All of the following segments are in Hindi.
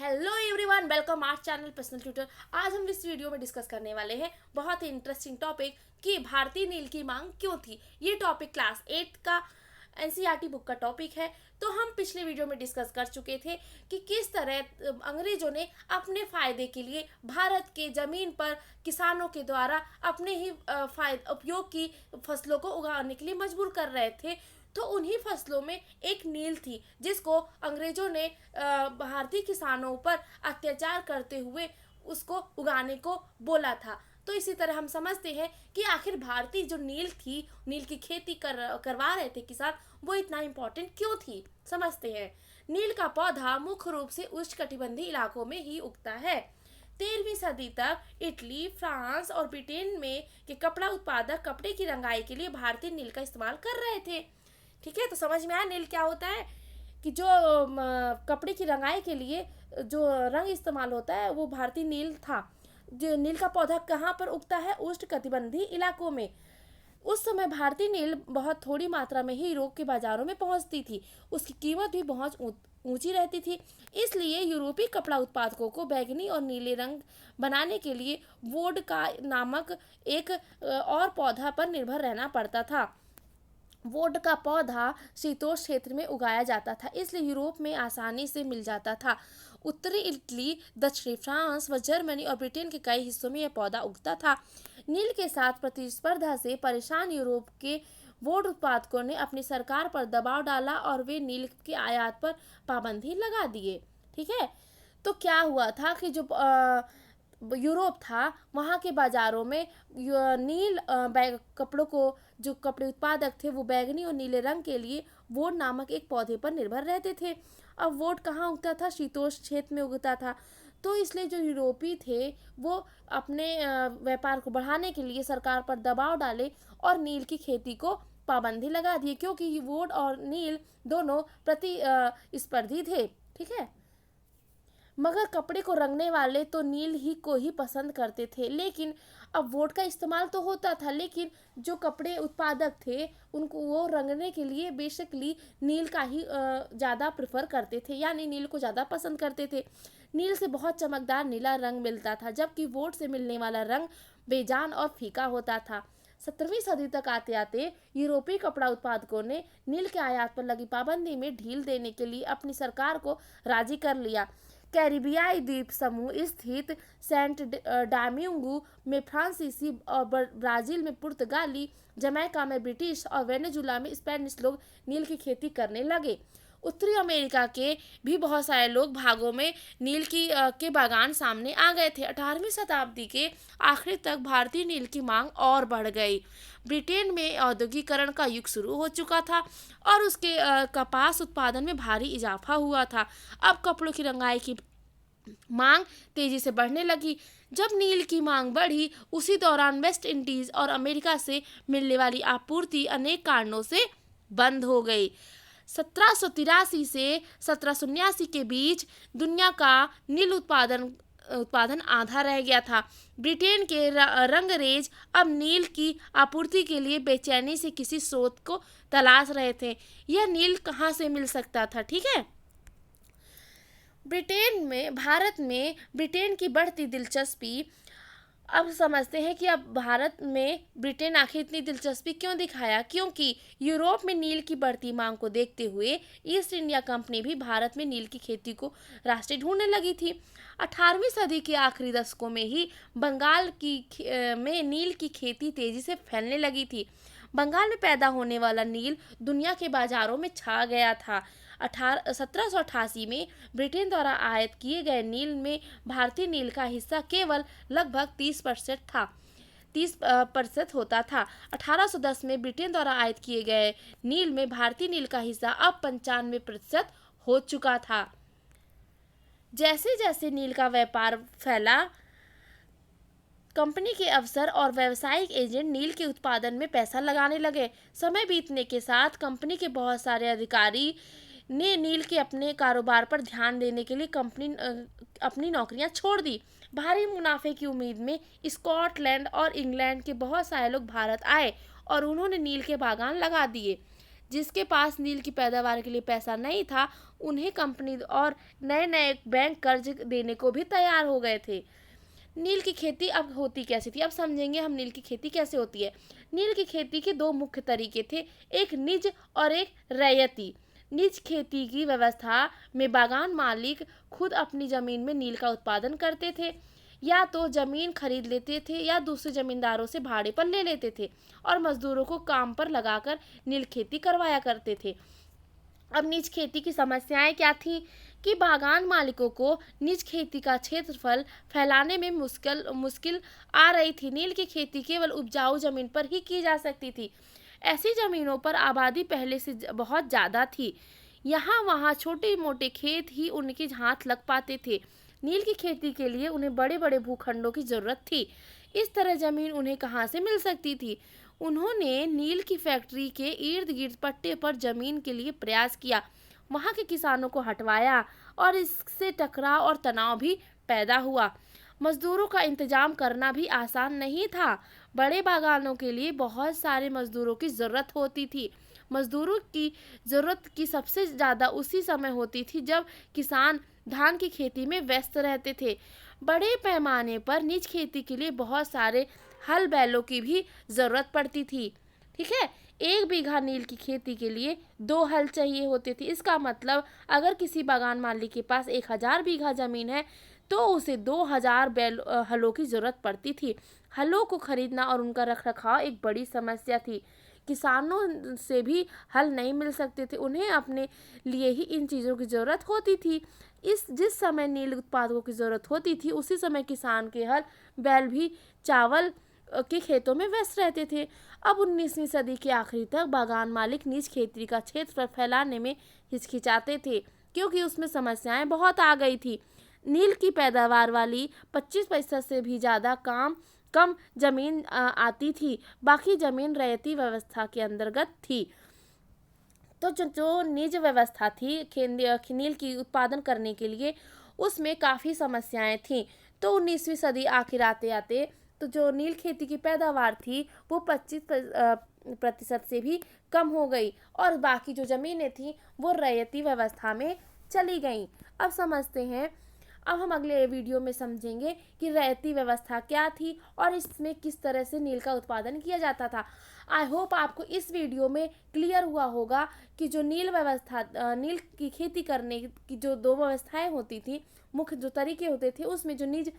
Hello everyone, welcome our channel personal tutor. आज हम इस वीडियो में डिस्कस करने वाले हैं बहुत ही इंटरेस्टिंग टॉपिक कि भारतीय नील की मांग क्यों थी। ये टॉपिक क्लास 8 का एनसीईआरटी बुक का टॉपिक है। तो हम पिछले वीडियो में डिस्कस कर चुके थे कि किस तरह अंग्रेजों ने अपने फायदे के लिए भारत के जमीन पर किसानों के द्वारा अपने ही उपयोग की फसलों को उगाने के लिए मजबूर कर रहे थे। तो उन्हीं फसलों में एक नील थी जिसको अंग्रेजों ने भारतीय किसानों पर अत्याचार करते हुए उसको उगाने को बोला था। तो इसी तरह हम समझते हैं कि आखिर भारतीय जो नील थी, नील की खेती करवा रहे थे किसान, वो इतना इम्पोर्टेंट क्यों थी, समझते हैं। नील का पौधा मुख्य रूप से उष्णकटिबंधीय इलाकों में ही उगता है। 13वीं सदी तक इटली, फ्रांस और ब्रिटेन में के कपड़ा उत्पादक कपड़े की रंगाई के लिए भारतीय नील का इस्तेमाल कर रहे थे। ठीक है, तो समझ में आया नील क्या होता है कि जो कपड़े की रंगाई के लिए जो रंग इस्तेमाल होता है वो भारतीय नील था। जो नील का पौधा कहाँ पर उगता है? उष्णकटिबंधीय इलाकों में। उस समय भारतीय नील बहुत थोड़ी मात्रा में ही यूरोप के बाजारों में पहुंचती थी। उसकी कीमत भी बहुत ऊंची रहती थी। इसलिए यूरोपीय कपड़ा उत्पादकों को बैंगनी और नीले रंग बनाने के लिए वोडका नामक एक और पौधा पर निर्भर रहना पड़ता था। वोड का पौधा शीतोष्ण क्षेत्र में उगाया जाता था, इसलिए यूरोप में आसानी से मिल जाता था। उत्तरी इटली, दक्षिणी फ्रांस व जर्मनी और ब्रिटेन के कई हिस्सों में यह पौधा उगता था। नील के साथ प्रतिस्पर्धा से परेशान यूरोप के वोड उत्पादकों ने अपनी सरकार पर दबाव डाला और वे नील के आयात पर पाबंदी लगा दिए। ठीक है, तो क्या हुआ था कि जो यूरोप था वहाँ के बाज़ारों में नील कपड़ों को, जो कपड़े उत्पादक थे वो बैंगनी और नीले रंग के लिए वोड नामक एक पौधे पर निर्भर रहते थे। अब वोड कहाँ उगता था? शीतोष्ण क्षेत्र में उगता था। तो इसलिए जो यूरोपी थे वो अपने व्यापार को बढ़ाने के लिए सरकार पर दबाव डाले और नील की खेती को पाबंदी लगा दी, क्योंकि वोड और नील दोनों प्रतिस्पर्धी थे। ठीक है, मगर कपड़े को रंगने वाले तो नील ही को ही पसंद करते थे। लेकिन अब वोट का इस्तेमाल तो होता था, लेकिन जो कपड़े उत्पादक थे उनको वो रंगने के लिए बेसिकली नील का ही ज़्यादा प्रेफर करते थे, यानी नील को ज़्यादा पसंद करते थे। नील से बहुत चमकदार नीला रंग मिलता था, जबकि वोट से मिलने वाला रंग बेजान और फीका होता था। 17वीं सदी तक आते आते यूरोपीय कपड़ा उत्पादकों ने नील के आयात पर लगी पाबंदी में ढील देने के लिए अपनी सरकार को राजी कर लिया। कैरिबियाई द्वीप समूह स्थित सेंट डामिंगो में फ्रांसीसी और ब्राजील में पुर्तगाली, जमैका में ब्रिटिश और वेनेजुला में स्पेनिश लोग नील की खेती करने लगे। उत्तरी अमेरिका के भी बहुत सारे लोग भागों में नील के बागान सामने आ गए थे। 18वीं शताब्दी के आखिर तक भारतीय नील की मांग और बढ़ गई। ब्रिटेन में औद्योगिकरण का युग शुरू हो चुका था और उसके कपास उत्पादन में भारी इजाफा हुआ था। अब कपड़ों की रंगाई की मांग तेजी से बढ़ने लगी। जब नील की मांग बढ़ी, उसी दौरान वेस्ट इंडीज और अमेरिका से मिलने वाली आपूर्ति अनेक कारणों से बंद हो गई। 1783 से 1779 के बीच दुनिया का नील उत्पादन आधा रह गया था। ब्रिटेन के रंगरेज अब नील की आपूर्ति के लिए बेचैनी से किसी स्रोत को तलाश रहे थे। यह नील कहाँ से मिल सकता था? ठीक है, भारत में ब्रिटेन की बढ़ती दिलचस्पी। अब समझते हैं कि अब भारत में ब्रिटेन आखिर इतनी दिलचस्पी क्यों दिखाया, क्योंकि यूरोप में नील की बढ़ती मांग को देखते हुए ईस्ट इंडिया कंपनी भी भारत में नील की खेती को रास्ते ढूंढने लगी थी। 18वीं सदी के आखिरी दशकों में ही बंगाल में नील की खेती तेजी से फैलने लगी थी। बंगाल में पैदा होने वाला नील दुनिया के बाजारों में छा गया था। 1788 में ब्रिटेन द्वारा आयात किए गए नील में भारतीय नील का हिस्सा केवल लगभग 30% होता था। 1810 में ब्रिटेन द्वारा आयात किए गए नील में भारतीय नील का हिस्सा अब 95% हो चुका था। जैसे जैसे नील का व्यापार फैला, कंपनी के अफसर और व्यावसायिक एजेंट नील के उत्पादन में पैसा लगाने लगे। समय बीतने के साथ कंपनी के बहुत सारे अधिकारी ने नील के अपने कारोबार पर ध्यान देने के लिए अपनी नौकरियां छोड़ दी। भारी मुनाफे की उम्मीद में स्कॉटलैंड और इंग्लैंड के बहुत सारे लोग भारत आए और उन्होंने नील के बागान लगा दिए। जिसके पास नील की पैदावार के लिए पैसा नहीं था, उन्हें कंपनी और नए नए बैंक कर्ज देने को भी तैयार हो गए थे। नील की खेती अब होती कैसे थी, अब समझेंगे हम नील की खेती कैसे होती है। नील की खेती के दो मुख्य तरीके थे, एक निज और एक रैयती। निज खेती की व्यवस्था में बागान मालिक खुद अपनी जमीन में नील का उत्पादन करते थे, या तो जमीन खरीद लेते थे या दूसरे जमींदारों से भाड़े पर ले लेते थे और मजदूरों को काम पर लगाकर नील खेती करवाया करते थे। अब निज खेती की समस्याएं क्या थी कि बागान मालिकों को निज खेती का क्षेत्रफल फैलाने में मुश्किल आ रही थी। नील की खेती केवल उपजाऊ जमीन पर ही की जा सकती थी। ऐसी जमीनों पर आबादी पहले से बहुत ज़्यादा थी। यहाँ वहाँ छोटे मोटे खेत ही उनके हाथ लग पाते थे। नील की खेती के लिए उन्हें बड़े बड़े भूखंडों की जरूरत थी। इस तरह जमीन उन्हें कहाँ से मिल सकती थी। उन्होंने नील की फैक्ट्री के इर्द गिर्द पट्टे पर जमीन के लिए प्रयास किया, वहाँ के किसानों को हटवाया और इससे टकराव और तनाव भी पैदा हुआ। मजदूरों का इंतजाम करना भी आसान नहीं था। बड़े बागानों के लिए बहुत सारे मजदूरों की ज़रूरत होती थी। मजदूरों की ज़रूरत की सबसे ज़्यादा उसी समय होती थी जब किसान धान की खेती में व्यस्त रहते थे। बड़े पैमाने पर निज खेती के लिए बहुत सारे हल बैलों की भी ज़रूरत पड़ती थी। ठीक है, 1 बीघा नील की खेती के लिए 2 हल चाहिए होते थे। इसका मतलब अगर किसी बागान मालिक के पास 1000 बीघा जमीन है तो उसे 2000 हलों की ज़रूरत पड़ती थी। हलों को खरीदना और उनका रखरखाव एक बड़ी समस्या थी। किसानों से भी हल नहीं मिल सकते थे, उन्हें अपने लिए ही इन चीज़ों की ज़रूरत होती थी। जिस समय नील उत्पादकों की ज़रूरत होती थी उसी समय किसान के हल बैल भी चावल के खेतों में व्यस्त रहते थे। अब 19वीं सदी के आखिरी तक बागान मालिक निज खेती का क्षेत्र फैलाने में हिचकिचाते थे क्योंकि उसमें समस्याएं बहुत आ गई थी। नील की पैदावार वाली 25% से भी ज़्यादा कम जमीन आती थी, बाकी जमीन रैयती व्यवस्था के अंतर्गत थी। तो जो निज व्यवस्था थी नील की उत्पादन करने के लिए, उसमें काफ़ी समस्याएं थीं। तो 19वीं सदी आखिर आते आते तो जो नील खेती की पैदावार थी वो 25% से भी कम हो गई और बाकी जो ज़मीनें थीं वो रैयती व्यवस्था में चली गईं। अब समझते हैं, अब हम अगले वीडियो में समझेंगे कि रैयती व्यवस्था क्या थी और इसमें किस तरह से नील का उत्पादन किया जाता था। आई होप आपको इस वीडियो में क्लियर हुआ होगा कि जो नील की खेती करने की जो 2 व्यवस्थाएं होती थी, मुख्य जो तरीके होते थे, उसमें जो निज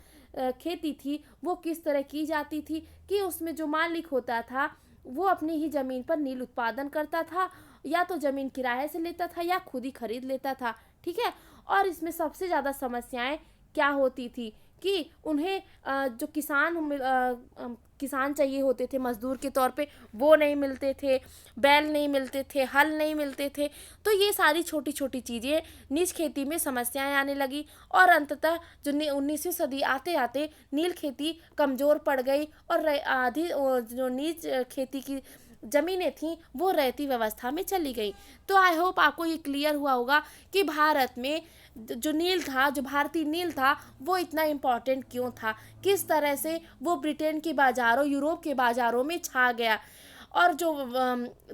खेती थी वो किस तरह की जाती थी कि उसमें जो मालिक होता था वो अपनी ही ज़मीन पर नील उत्पादन करता था, या तो ज़मीन किराए से लेता था या खुद ही खरीद लेता था। ठीक है, और इसमें सबसे ज़्यादा समस्याएं क्या होती थी कि उन्हें जो किसान चाहिए होते थे मजदूर के तौर पे, वो नहीं मिलते थे, बैल नहीं मिलते थे, हल नहीं मिलते थे। तो ये सारी छोटी छोटी चीज़ें निज खेती में समस्याएं आने लगी और अंततः जो 19वीं सदी आते आते नील खेती कमज़ोर पड़ गई और आधी जो निज खेती की ज़मीनें थीं वो रैयती व्यवस्था में चली गई। तो आई होप आपको ये क्लियर हुआ होगा कि भारत में जो नील था, जो भारतीय नील था, वो इतना इम्पोर्टेंट क्यों था, किस तरह से वो ब्रिटेन के बाज़ारों, यूरोप के बाज़ारों में छा गया और जो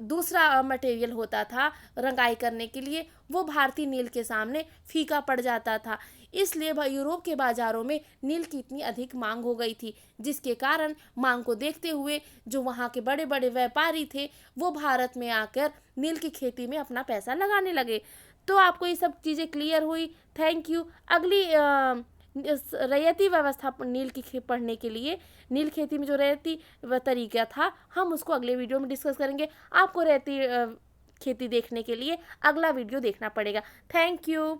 दूसरा मटेरियल होता था रंगाई करने के लिए वो भारतीय नील के सामने फीका पड़ जाता था। इसलिए यूरोप के बाज़ारों में नील की इतनी अधिक मांग हो गई थी, जिसके कारण मांग को देखते हुए जो वहाँ के बड़े बड़े व्यापारी थे वो भारत में आकर नील की खेती में अपना पैसा लगाने लगे। तो आपको ये सब चीज़ें क्लियर हुई। Thank you. अगली रैयती व्यवस्था नील की पढ़ने के लिए, नील खेती में जो रैयती तरीका था, हम उसको अगले वीडियो में डिस्कस करेंगे। आपको रैयती खेती देखने के लिए अगला वीडियो देखना पड़ेगा। Thank you.